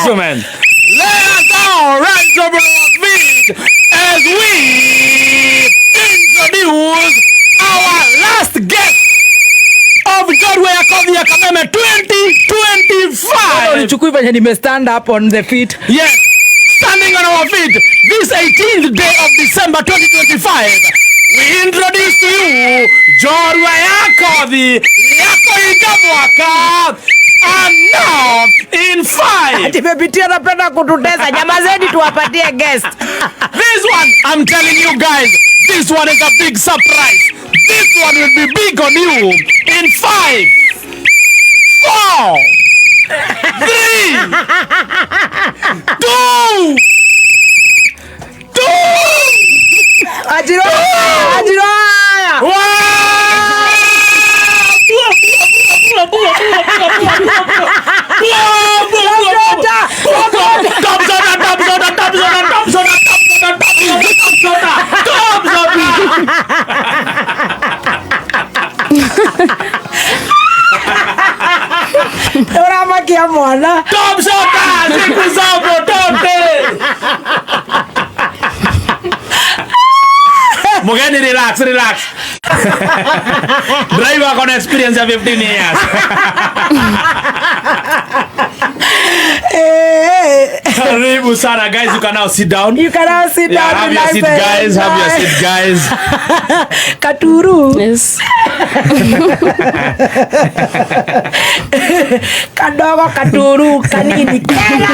gentlemen, let us all rise up on our feet as we introduce our last guest of Godway Akovia Kameme 2025. Nichukui venye nime stand up on the feet. Yes, standing on our feet this 18th day of December 2025. We introduce to you Godway Akovia Yakoikamwaka. And now in 5. Timepitia napenda kututesa. Jamazeni tuwapatie guest. This one, I'm telling you guys, this one is a big surprise. This one will be big on you in 5, 4, 3, 2, 2. Ajiro! Ora makia mwana. Top shota, siku zako tote. Mugeni, relax. Driver con experience of 15 years. Karibu sana, guys. You can now sit down. You can now sit down. Have your seat, guys. Katuru. Yes. Kadogo katuru kanini kena.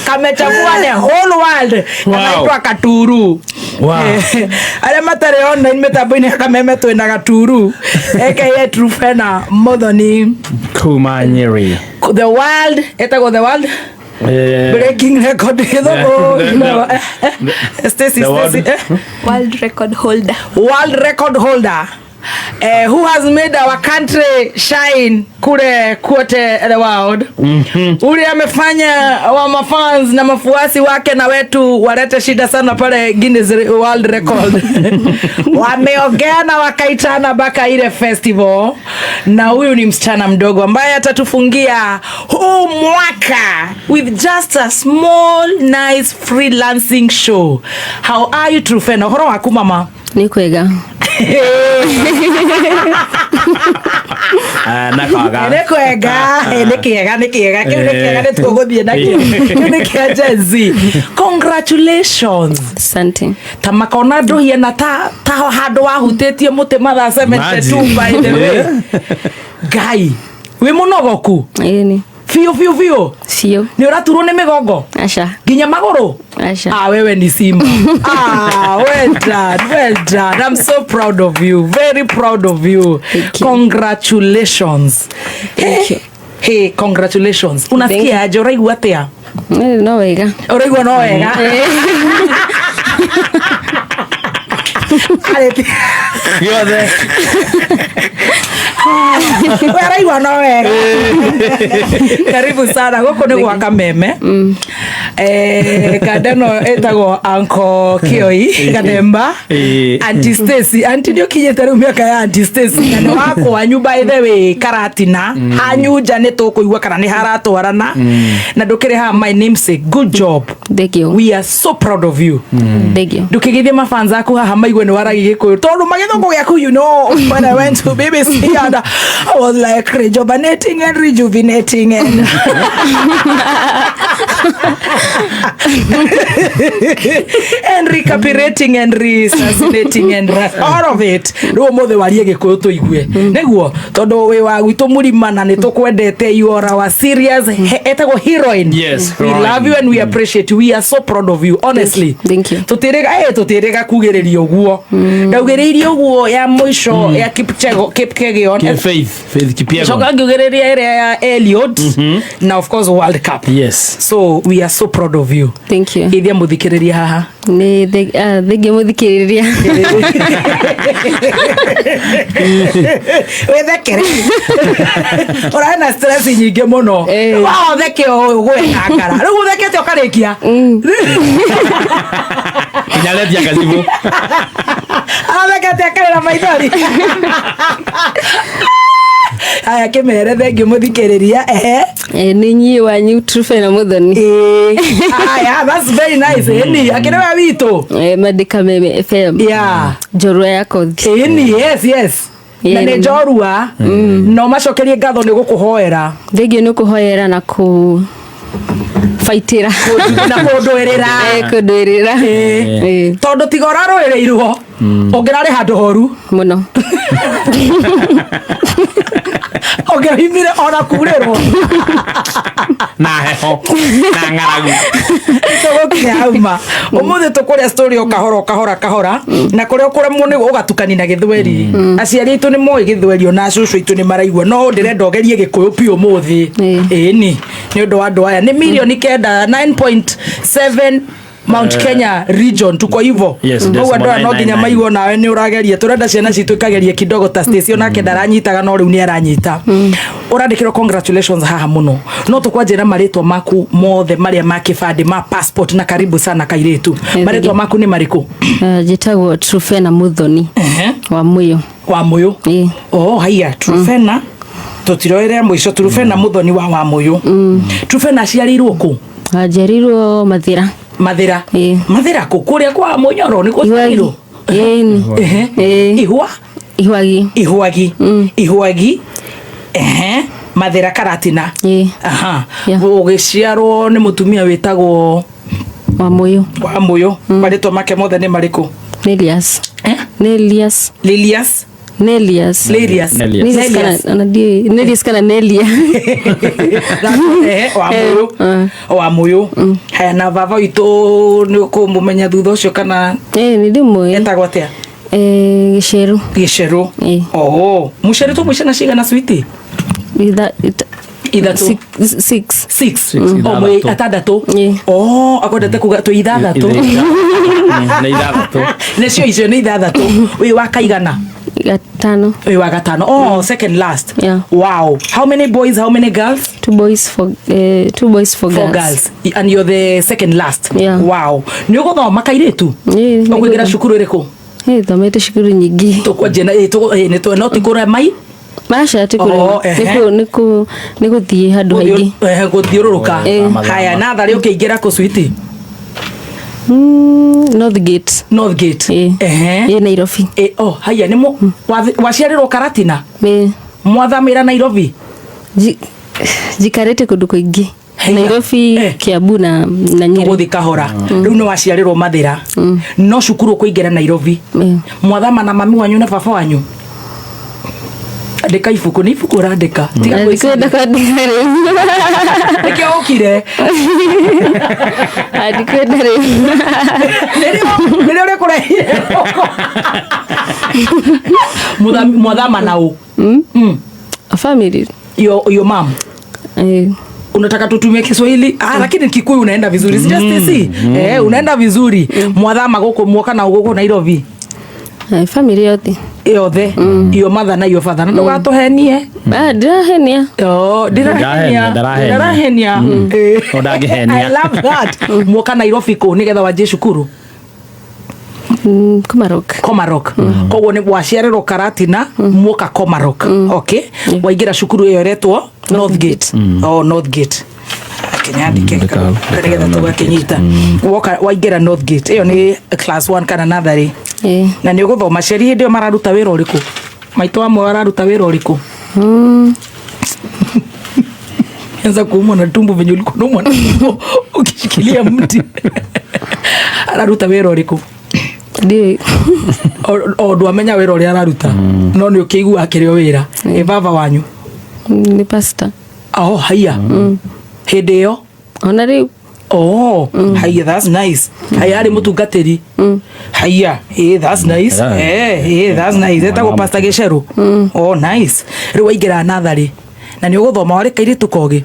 Kamechagua the whole world. Kanaitwa Katuru. Wow. Ale matare online metabuni Kameme twenda Katuru. Aka Trufena Modoni. Kumanyeri. The world, etago the world. Breaking record. Stacy. World record holder. World record holder. Who has made our country shine kule kote the world. Uli amefanya wa mafans na mafuasi wake na wetu walete shida sana pale Guinness World Record. Wameongea na wakaitana baka ile festival, na huyu ni msichana mdogo ambaye atatufungia huu mwaka with just a small nice freelancing show. How are you, Trufena? Horo waku mama? Ni kwega. Nakwega. Congratulations. Asante. Tamakona ndo hiena ta hado wahutetie mute mathaa 72 by the way. Guy, we munogoku? Eni. Fio. Sio. Ni uraturwo ni migongo? Asha. Ginya maguru? Asha. Wewe ni simba. Well done. I'm so proud of you. Very proud of you. Thank you. Congratulations. Thank you. Hey, congratulations. Unasikia aje? Uraigua atia? No wega. Uraigua no wega? You're there. Uraigua no wega. Karibu sana. Goko ni gwa Kameme. Kadeno etago Uncle Kioi Kademba. Auntie Stacy. Auntie ndio kinyete rĩu miaka ya Auntie Stacy. Na wako wanyu by the way Karatina. Hanyu jane tukuigua kana ni haratwarana. Na ndukire ha my namesake. Good job. Thank you. We are so proud of you. Thank you. Ndukigithia mafans aku haha maigwe ni waragi Gikuyu. Tondu magithongo gyaku, you know, when I went to BBC and I was like rejuvenating and and recuperating and resuscitating and all of it. Ro mothe warie Gikuyu tuigue. Neguo tondu we wa gwitu murima na nitukwendete, you are our serious etago heroine. Yes. We love you and we appreciate you. We are so proud of you, honestly. Thank you. Tutirega kugiriria uguo. Ndaugiriria uguo ya mwisho ya Kipkegon. Faith Kipyegon. Choka ngugiriria area ya Elliot. Na of course World Cup. Yes. So we are so proud of you. Thank you. Ithia muthikiriria haha. Ni thenge muthikiriria. Wethekere. Ora na stress nyingi muno. Wa theke gweka ngara. Riu thekete ukarikia. Inaletia kazibu. Thekete akara maithori. aya kimere thengi muthikiriria ni nyi wanyu Trufena Muthoni. Aya, that's very nice. Ni akirewa wito Madika Meme FM. Yeah, Njorua ya Kothi. ni yes na nä njorua no macokerie ngatho nä gå kå hoera thengio nä kå hoera na kå baitira na kå ndå ä rä ra kå ndå ä rä ra tondå tiga å rarå ä rä irwo å ngä rarä handå horu må no å ngä himire ona kurä rwo na heho na ng'aragu tå gå kinya hauma å må thä tå kå rä a story o kahora na kå rä a å kå remwo nä å gatukani na gä thweri aciari aitå nä moä gä thweri ona cucu aitå nä maraigua no ndä renda ogerie gä kå yå pi å må thä ni nä å ndå wa andå aya nä milioni kenda 9.7 Mount Kenya region tuko hivyo no andå no nginya maigwo nawe nä å rageria tå renda ciana citå ikageria kidogo ta station nake ndaranyitaga no rä u nä aranyita å randä kä rwo congratulations haha må no tå kwanjä ra marä twa maku mothe marä a ma kä bandä ma passport na karibu sana kairä tu marä twa maku nä marä kå njätagwo Trufena Muthoni wa Muyo haiya Trufena tå tiroere må ico Trufena Muthoni wa Muyo Trufena aciarä irwo kå njerirwo Mathira Mathira kå kå rä a kwa Munyoro nä kå ciarirwo Ihwagi Mathira Karatina å gä ciarwo nä må tumia wä tagwo wa Muyo marä twa make mothe nä marä kå Nelias kana Nelia wa Muyo haya na baba witå nä kå må menya thutha å cio kana nä ndä mwä etagwo atä Gĩcerũ må cerä tå må ciana cigana switi ithatå 6 mwä atandatå akwendete kuga twä ithathatå nä cio icio nä ithathatå wä wa kaigana gatano wä wa gatano second last wow how many boys how many girls two boys for girls and you're the second last wow nä å gå thoma kairä tu å kwä ngä ra cukuru ä rä kå thomete cukuru nyingä tå kwanjä no tä kå remai Masha tikure niko thiä handå haingä gå thiå rå rå ka haya natharä å kä ingä ra kå switi Northgate Nairobi haya nä waciarä rwo Karatina mwathamä ra Nairobi njikarä te kå ndå kå ingä Nairobi Kiambu na Nyeri gå thiä kahora rä u nä waciarä rwo Mathira no cukuru å kå ingä ra Nairobi mwathama na mami wanyu na baba wanyu andika ibuku nä ibuku å randä ka ndikwenda kwandika rä u nä kä å kire ndikwenda rä u nä rä å rä kå rehire mwathama na å family yo mam unataka tutumie Kiswahili lakini Kikuyu unaenda vizuri unaenda vizuri mwathama guku mwoka na guku Nairobi family yothe iyo matha na iyo fatha ndo gatuhenie ndirahenia ndirahenia ndangihenia I love that mwoka Nairobi ku nigetha wanje cukuru Komarok koguo nä waciarä Karatina mwoka Komarok waingä ra cukuru ä yo retwo Northgate akenyandike nĩgetha tũgakĩnyita waingä ra Northgate ä yo nä class 1 kana natharä na nä å gå thoma ciari hä ndä ä yo mararuta wä ra å rä kå maitå amwe wararuta wä ra å rä kå anza kuumwa na tumbo venye ulikuwa unaumwa na tumbo ukishikilia mti araruta wä ra å rä kå o ndå amenya wä ra å rä a araruta no nä å kä igua akä rä o wä ra baba wanyu nä pastor haiya hä ndä ä yo ona rä u haiya that's nice haiya arä må tungatä ri haiya that's nice that's nice etagwo pastor Gĩcerũ nice rä u waingä ra natharä na nä å gå thoma warä kairä tå kogä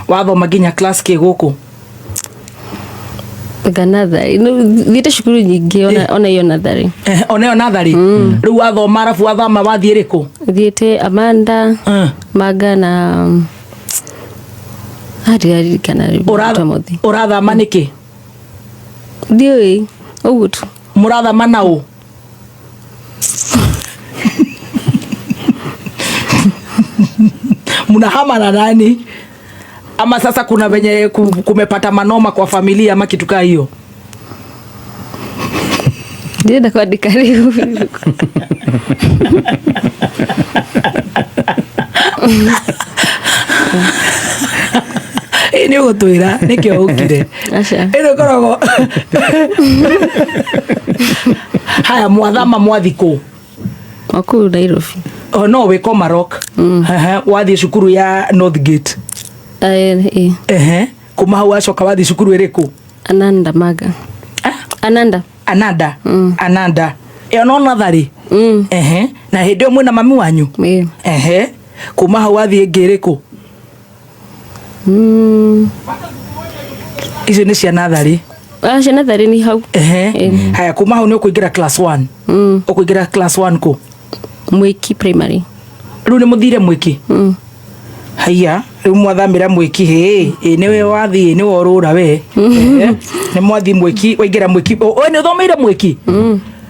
wathoma nginya class kä gå kå natharä thiäte cukuru nyingä ona iyo natharä rä u wathoma arabu wathama wathiä rä kå thiäte Amanda Manga na kana å rathama nä kä ndiå å guo tu må rathama na å mnahama na nani? Ama sasa kuna venye kumepata manoma kwa familia ama kitu kaa hiyo? Ndienda kwa dikaribu. Ini gutwira nikio ukire. Acha. Ino korogo. Haya mwathama mwathiko. Wakuru Nairobi. Oh no, we Komarok. Wathi cukuru ya Northgate. Kuma hau acoka wathi cukuru iriku? Ananda Maga. Ananda. Ananda. Eo no nathari? Na hindi mwe na mami wanyu? Kuma hau wathi ingi iriku? Icio ni cia nathari? Cia nathari ni hau. Haya kuma hau ni ukuingira class 1? Ukuingira class 1 ku? Mwiki primary. Riu ni muthire Mwiki? Haya, riu mwathamira Mwiki niwe wathi ni worura we. Ni mwathi Mwiki, waingira Mwiki. Ni uthomeire Mwiki?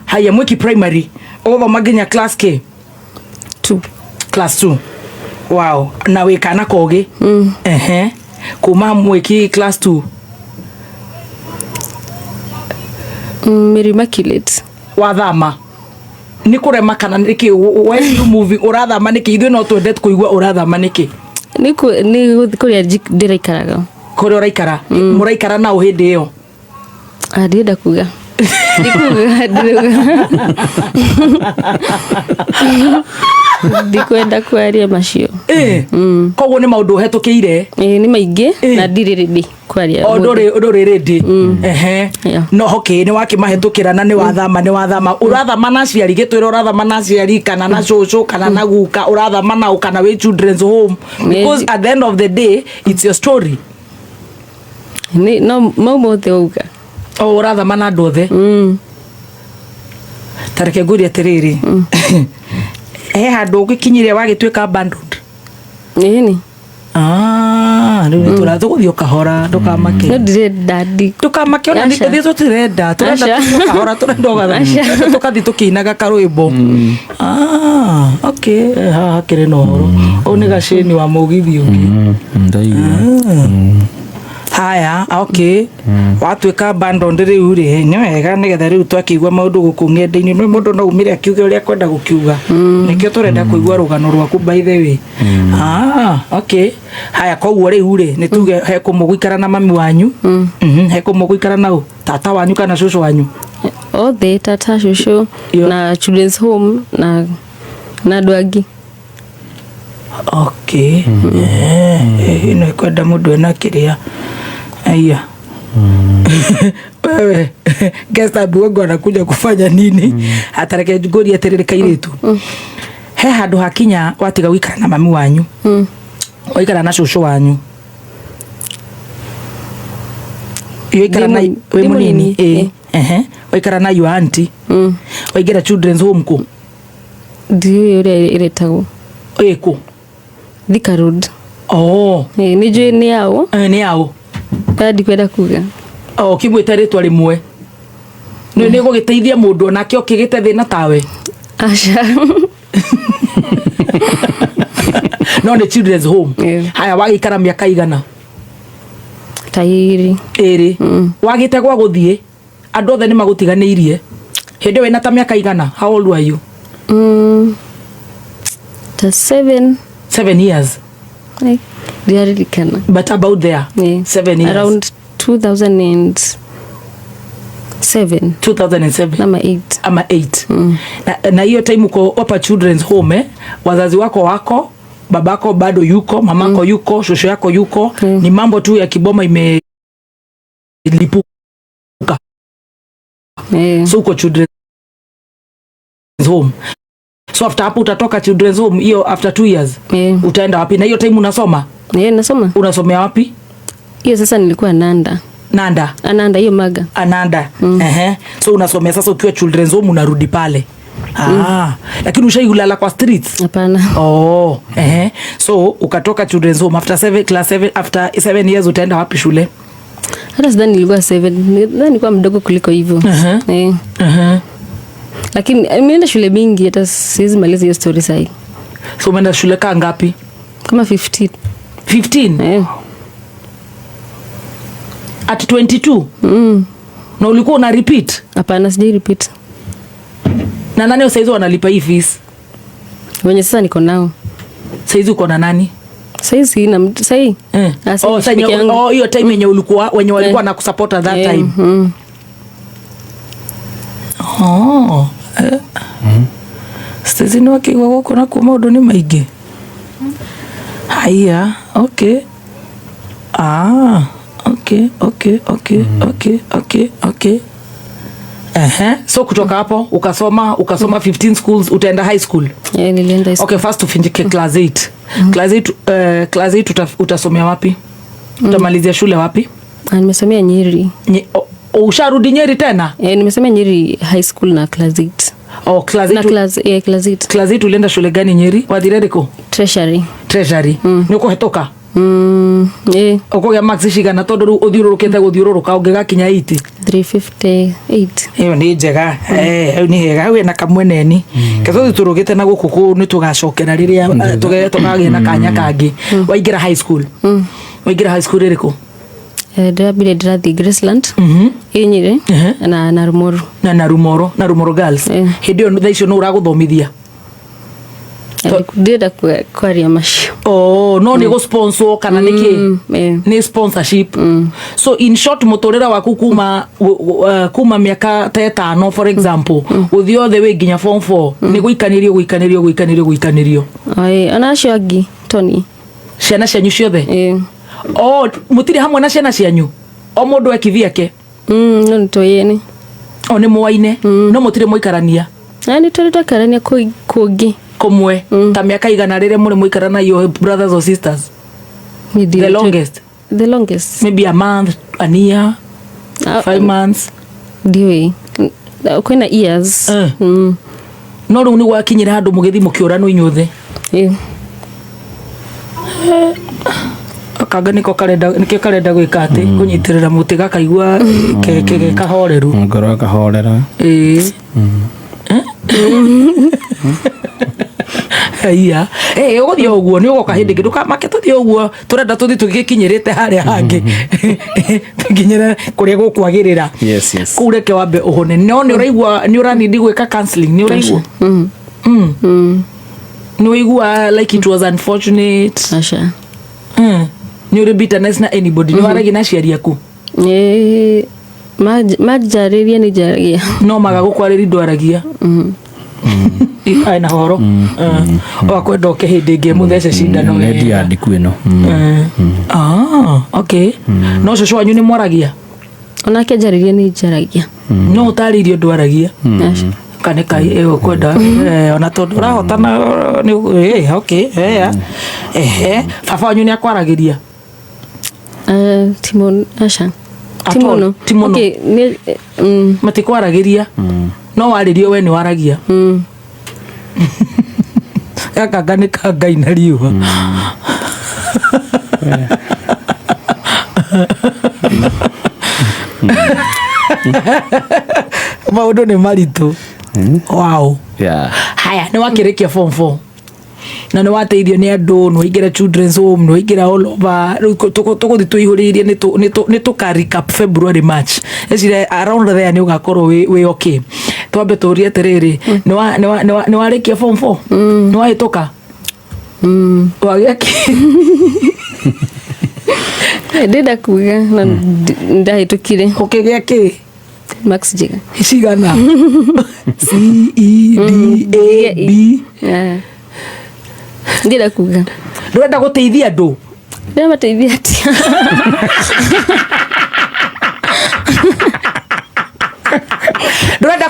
Haya, Mwiki primary. Uthoma nginya class K? 2. Class 2. Wow, na we kana kogi? Kuma Mwiki class 2? Mary Immaculate. Wathama? Ni kurema kana niki when you moving urathama niki ithu no twende kuigua urathama niki? Ni kuria ndiraikaraga. Kuria uraikara? Muraikara na uhindi iyo? Ndienda kuga. Ndikwenda kwaria macio. Koguo ni maundu uhetukiire? Ni maingi na ndiri ready kwaria. Nduri ready? No hoki ni wakimahetukira na ni wathama urathama na ciari gitwira urathama na ciari kana na cucu kana na guka urathama na kana we children's home, because at the end of the day it's your story. Ni no maumo the uga. Urathama na andu othe? Tareke nguri atiriri. Handu ugikinyire wagituika abandoned? Ni riu turathuguthio kahora ndukamake. No ndirenda ndi. Tukamake ona ndi tutirenda. Turenda kahora turenda ugatha. Tukathi tukinaga karwimbo. Okay. Hakire no horo. O ni gacini wa mugithio ungi. Haya, okay. Watuika abandoned riu ri ni wega nigetha riu twakigua maundu guku ng'enda-ini no mundu no umire akiuge uria kwenda gukiuga. Nikio turenda kuigua rugano rwaku by the way. Okay. Haya koguo riu ri ni tuge he kumugwikara na mami wanyu? He kumugwikara na tata wanyu kana cucu wanyu? Othe tata cucu na children's home na andu angi. Okay. Ino ikwenda mundu ena kiria. Aya. Wewe guest abugo anakuja kufanya nini? Atareke ngori aterere kairitu. He handu hakinya watiga wikara na mami wanyu? Wikara na cucu wanyu? Wikara na we munini? Wikara na your auntie? Waingira children's home ku? Ndiyo iretagwo. Eko? Thika Road. Ni jwe ni yao? Ni yao. Kandi kwenda kuga. Kigwita ritwa rimwe. Ni gugiteithia mundu onake okigite thina tawe? Acha. No ni children's home. Haya wagikara miaka igana? Tairi. Eri. Wagite gwa guthie andu othe ni magutiganiirie? Hindi we na ta miaka igana? How old were you? 7 years. Diarikana. But about there? 7 years. Around 2007. 2007. Ama 8. Ama 8. Na hiyo time uko hapa children's home, wazazi wako babako bado yuko, mamako yuko, shosho yako yuko, ni mambo tu ya kiboma imelipuka. So uko children's home. So after hapo utatoka children's home hiyo after 2 years. Utaenda wapi? Na hiyo time unasoma? Nasoma. Unasomea wapi? Hiyo sasa nilikuwa Nanda. Ananda hiyo Maga. Ananda. So unasomea sasa ukiwa children's home unarudi pale. Lakini ushailala kwa streets? Hapana. So ukatoka children's home after 7 after 7 years utaenda wapi shule? Hata sidhani nilikuwa 7. Nilikuwa mdogo kuliko hivyo. Lakini nimeenda shule mingi hata siwezi maliza hiyo story sasa. So umeenda shule kaa ngapi? kama 15 at 22. Na ulikuwa una repeat? Hapana, sijai repeat. Na nani saizi wanalipa hii fees? Wenye sasa niko nao. Saizi uko na nani? Saizi na sai. Hiyo time yenye ulikuwa wenye walikuwa na kusupport at that time. Saizi ni wakiwa huko na kuma udoni maigi. Haya, okay. Okay. So kutoka hapo ukasoma 15 schools, utaenda high school? Nilienda high school. Okay, first ufinjike class 8. Class 8 utasomea wapi? Utamalizia shule wapi? Nimesomea Nyeri. Usharudi Nyeri tena? Nimesomea Nyeri high school na class 8. Class 8. Class 8. Class 8 ulienda shule gani Nyeri? Wathireriko? Treasury. Niko hetoka? Uko ya max shigana tondu ru uthiururukite guthiururuka ungigakinya 80 358. Iyo ni njega. Ni hega we na kamweneni. Ketho thurugite na guku ni tugacokera riria tugagĩa na kanya kangi. Waingira high school? Waingira high school riko? Ndabire ndirathi Graceland. Nyeri na Narumoro. Narumoro girls. Hindi yo thaicio no uraguthomithia? Ndenda kwaria macio. No ni go sponsor kana niki? Ni sponsorship. So in short mutorera waku kuma miaka 5 for example, uthi othe we nginya form 4 ni guikanirio. Anacio angi Tony. Ciana cianyu ciothe? Mutire hamwe na ciana cianyu? O mundu ekithiake? No nitoyene. Ni mwaine? No mutire moikarania? Ni turikarania kungi komwe ta miaka igana rire muri muikarana your brothers or sisters? The longest maybe a month, a year, 5 months. Ndiwe kwina years. No riu ni gwakinyira handu mugithi mukiurano inyothe? Akanga niko karenda gwika ati kunyitirira muti gakaigua kahoreru ngoro kahorera. Haya, uguthie uguo ni ugoka hindi ngi ndukamake tuthie uguo turenda tuthi tugikinyirite haria hangi tukinyira kuria gukwagirira. Yes. Kureke wambe uhone no ni uraigua ni uranidi gwika counseling ni uraigua? Ni uraigua like it was unfortunate? Asha. Ni uri bitterness na anybody? Ni waragi na ciari aku? Majariria ni jaragia. No magagukwariri ndwaragia? Ai na horo. Wakwenda ukihindi ngi muthece cindano we. Ndi andiku ino. Okay. No coco wanyu ni mwaragia? Onake jariria ni jaragia. No utaririo ndwaragia? Kane kai kwenda ona tondu urahotana ni okay. Baba wanyu ni akwaragiria? Timono. Okay, ni matikwaragiria? No waririo we ni waragia? Akanga ni kangai na riuha. Maundu ni maritu. Wow. Haya, ni wakirikia form 4 na ni wateithio ni andu, ni waingira children's home, ni waingira all over. Tuguthi tuihuririe ni tuka recap February March. Ecire around there ni ugakorwo we okay. Twambe turie atiriri, ni warikia form 4? Ni wahituka? Wageki? Ndenda kuga na ndahitukire. Ukigia ki? Max Jiga. Cigana? CEDAB. Ndenda kuga. Ndenda guteithia andu? Ndenda mateithia atia. Ndenda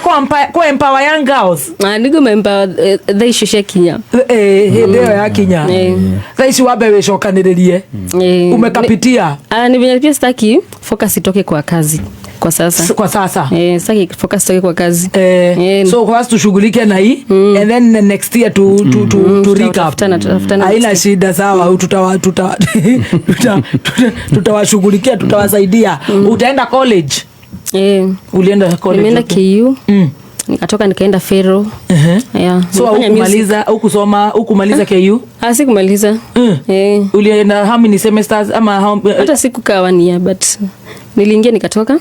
ku empower young girls? Nigo empower thaicio cia kinya. Hindi yo ya kinya. Thaici wambe wicokaniririe. Umekapitia? Ni venye pia staki focus itoke kwa kazi. Kwa sasa. Sasa focus toke kwa kazi. So first tushughulike na hii and then next year to recap. Haina shida, sawa. Tutawashughulikia, tutawasaidia. Utaenda college? Ulienda college? Nimeenda KU. Nikatoka nikaenda Fero. Yeah. So hukumaliza KU? Sikumaliza. Ulienda how many semesters ama hata sikukaa 1 year but niliingia nikatoka.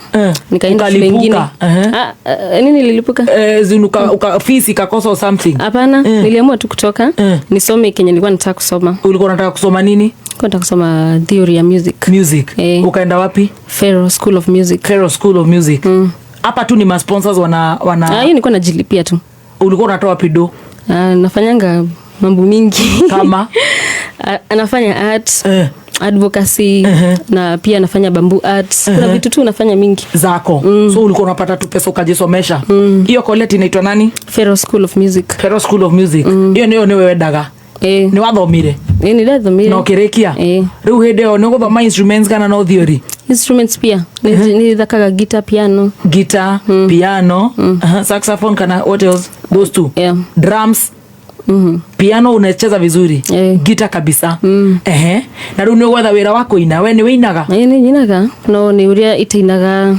Nikaenda shule nyingine. Nini nililipuka? Zinuka fees ikakosa or something. Hapana, niliamua tu kutoka. Nisome Kenya nilikuwa nataka kusoma. Ulikuwa unataka kusoma nini? Nilikuwa nataka kusoma theory ya music. Ukaenda wapi? Fero School of Music. Fero School of Music. Hapa tu ni ma sponsors wana hiyo nilikuwa najilipia tu. Ulikuwa unatoa wapi do? Nafanyanga mambo mingi. Kama anafanya art, advocacy, na pia nafanya bamboo arts. Kuna vitu tu unafanya mingi zako. So ulikuwa unapata tu pesa ukajisomesha. Hiyo college inaitwa nani? Fero School of Music. Fero School of Music. Hiyo ni wewe daga. Ni wathomire. Ni dathomire. No kirekia. Riu hende yo no thoma instruments kana no theory. Instruments pia. Nilithakaga guitar, piano. Guitar, piano, saxophone kana what else? Those two. Drums. Piano unacheza vizuri. Guitar kabisa. Na riu ni gwetha wira wako ina we ni winaga? Ni nyinaga. No ni uria itainaga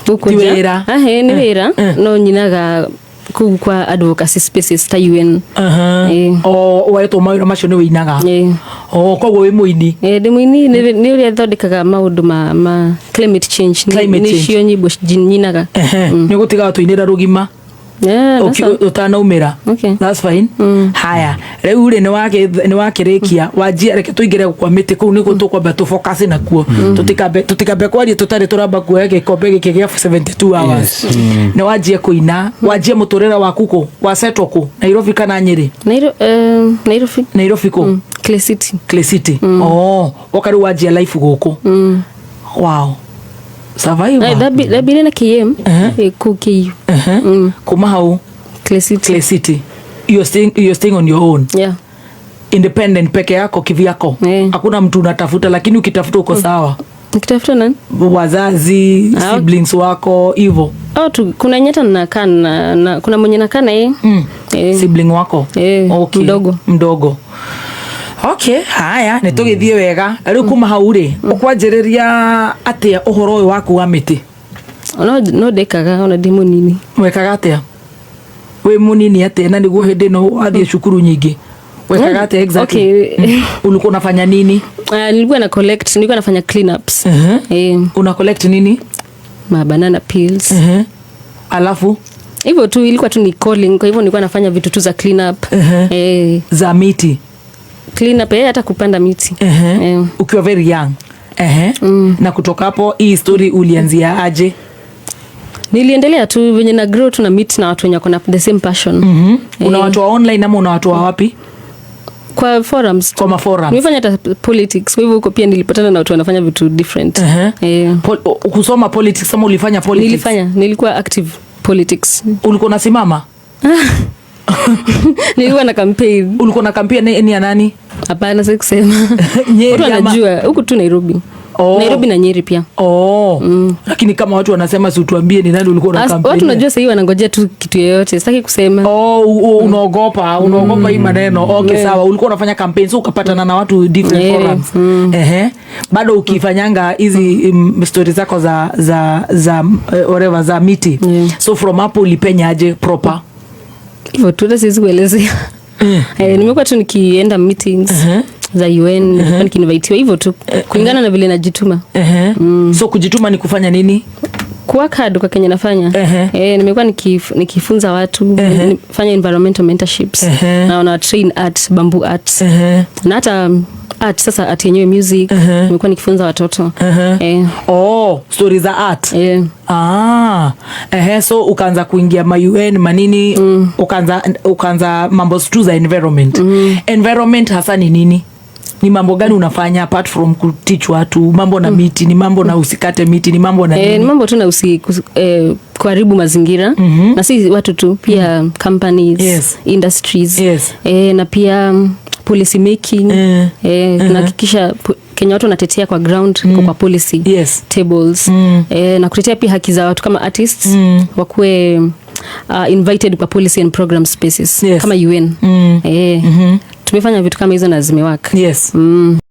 huko wira. Ni wira. No nyinaga kwa advocacy spaces ta UN. Waeto mawira macio ni winaga. Koguo wi muini. Ndi muini ni uria thondekaga maundu ma climate change. Ni cio nyimbo nyinaga. Ni gutiga tuinira rugima. Utanaumira. That's fine. Haya, riu ri ni wakirikia wajia reke tuingire kwa miti kuu niko tukwamba tu focus na kuo tutikabe kwaria tutari turamba kuoya gikombe giki gia 72 hours. Ni wajia kuina wajia muturira waku ku wasetwo ku Nairobi kana Nyeri? Nairobi ku Clay City. Wakari wajia life guku. Wow. Survive. Dabire na KM kuki. Kuma hau Clay City. You're staying on your own. Yeah. Independent peke yako kivyako. Hakuna mtu unatafuta, lakini ukitafuta uko sawa. Ukitafuta nani? Wazazi, siblings wako hivyo. Kuna nyeta nakaa na kuna mwenye nakaa na yeye. Sibling wako. Okay. Mdogo. Okay, haya nitugithie wega. Riu kuma hau ri ukwanjiriria atia uhoro uyu waku wa miti? No dekaga ona ndi munini. Wekaga atia? We munini atia na niguo hindi no athie cukuru nyingi? Wekaga atia exactly? Ulikuwa unafanya nini? Nilikuwa nafanya clean ups. Una collect nini? Banana peels. Alafu hivyo tu, ilikuwa tu ni calling, kwa hivyo nilikuwa nafanya vitu tu za clean up. Za miti. Clean up hata kupanda miti. Ukiwa very young. Na kutoka hapo hii story ulianzia aje? Niliendelea tu venye na grow tu na meet na watu wenye wako na the same passion. Una watu wa online ama una watu wa wapi? Kwa forums. Kwa forums. Nilifanya hata politics. Kwa hivyo huko pia nilipatana na watu wanafanya vitu different. Kusoma politics ama ulifanya politics? Nilikuwa active politics. Ulikuwa unasimama? Nilikuwa na campaign. Ulikuwa na campaign ni ya nani? Hapana, sasa kusema. Watu wanajua huko tu Nairobi. Nairobi na Nyeri pia. Lakini kama watu wanasema si utuambie ni nani ulikuwa na campaign. Watu wanajua sasa hivi wanangojea tu kitu yoyote. Sitaki kusema. Unaogopa hii maneno. Okay, sawa. Ulikuwa unafanya campaign so ukapatana na watu different forums. Bado ukifanyanga hizi stories zako za whatever za miti. So from hapo ulipenyaje proper? Hivyo tu siwezi kuelezea. Nimekuwa tu nikienda meetings za UN, nikiinvitiwa hivyo tu kulingana na vile najituma. So kujituma ni kufanya nini? Work hard kwa Kenya nafanya. Nimekuwa nikifunza watu, nifanya environmental mentorships, na train art, bamboo art. Na hata art sasa, art yenyewe music, nimekuwa nikifunza watoto. Stories za art. So ukaanza kuingia ma UN manini, ukaanza mambo tu za environment. Environment hasa ni nini? Ni mambo gani unafanya apart from kuteach watu mambo na miti? Ni mambo na usikate miti? Ni mambo na nini? Ni mambo tu na kuharibu mazingira. Na si watu tu, pia companies, industries. Na pia policy making. Na hakikisha Kenya watu wanatetea kwa ground, kwa policy tables. Na kutetea pia haki za watu kama artists, wakuwe invited kwa policy and program spaces kama UN. Tumefanya vitu kama hizo na zimewaka.